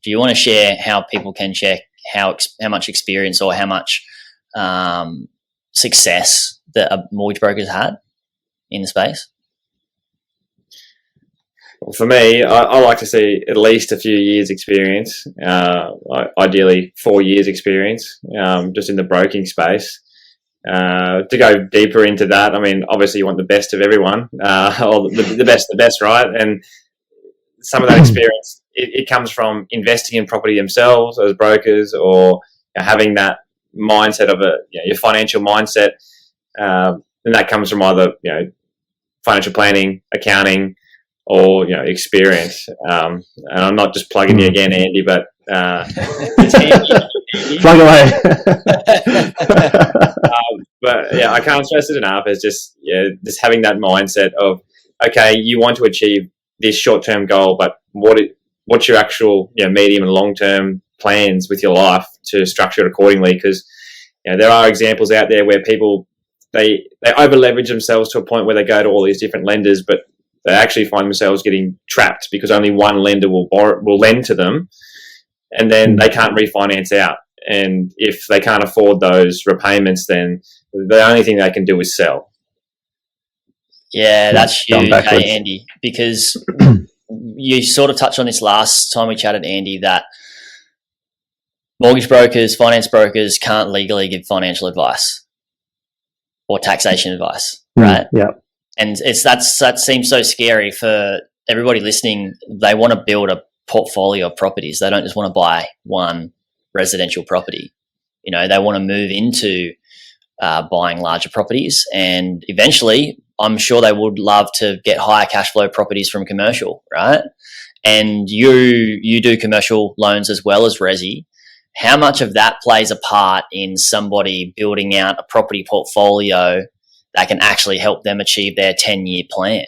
Do you want to share how people can check how much experience or how much success that a mortgage broker's had in the space? For me, I like to see at least a few years experience, ideally 4 years experience, just in the broking space. To go deeper into that, I mean, obviously you want the best of everyone, or the best, right? And some of that experience, it comes from investing in property themselves as brokers, or having that mindset of your financial mindset, and that comes from either financial planning, accounting, or experience. And I'm not just plugging you again, Andy, but it's Andy. Plug away. But yeah, I can't stress it enough. It's just having that mindset of, okay, you want to achieve this short-term goal, but what's your actual medium and long-term plans with your life to structure it accordingly? Because there are examples out there where people they over leverage themselves to a point where they go to all these different lenders, but they actually find themselves getting trapped because only one lender will lend to them, and then they can't refinance out. And if they can't afford those repayments, then the only thing they can do is sell. Yeah, that's huge, hey, Andy, because you sort of touched on this last time we chatted, Andy, that mortgage brokers, finance brokers can't legally give financial advice or taxation advice, right? Yeah. And that seems so scary for everybody listening. They want to build a portfolio of properties. They don't just want to buy one residential property. They want to move into buying larger properties, and eventually I'm sure they would love to get higher cash flow properties from commercial, right? And you do commercial loans as well as resi. How much of that plays a part in somebody building out a property portfolio that can actually help them achieve their 10-year plan?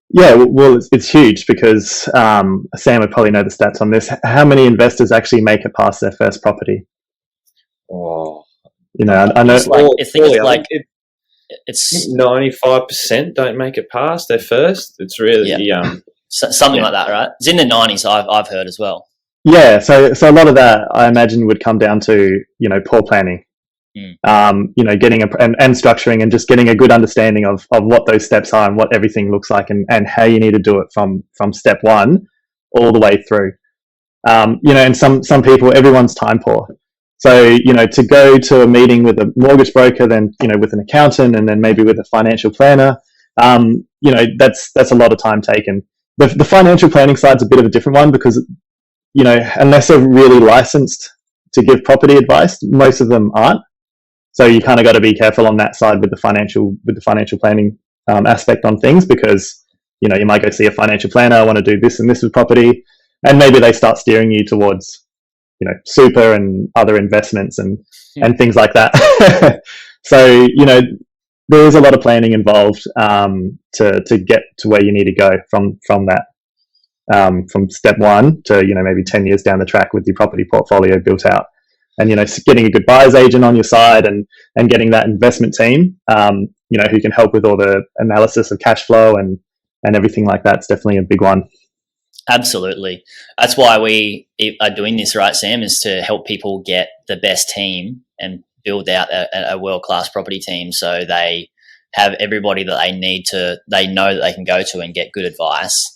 Yeah, well, it's huge because Sam would probably know the stats on this. How many investors actually make it past their first property? Oh, I know. It's 95% don't make it past their first. It's really something like that, right? It's in the 90s. I've heard as well. Yeah, so a lot of that I imagine would come down to poor planning, getting and structuring, and just getting a good understanding of what those steps are and what everything looks like, and how you need to do it from step one all the way through. And some people, everyone's time poor. So, to go to a meeting with a mortgage broker, then, with an accountant, and then maybe with a financial planner, that's a lot of time taken. The financial planning side's a bit of a different one because, unless they're really licensed to give property advice, most of them aren't. So you kind of got to be careful on that side with the financial planning aspect on things, because, you might go see a financial planner, I want to do this and this with property, and maybe they start steering you towards super and other investments and things like that. So, there is a lot of planning involved to get to where you need to go from that, from step one to, maybe 10 years down the track with your property portfolio built out. And, getting a good buyer's agent on your side and getting that investment team, who can help with all the analysis of cash flow and everything like that. It's definitely a big one. Absolutely. That's why we are doing this, right, Sam, is to help people get the best team and build out a world-class property team, so they have everybody that they need they know that they can go to and get good advice.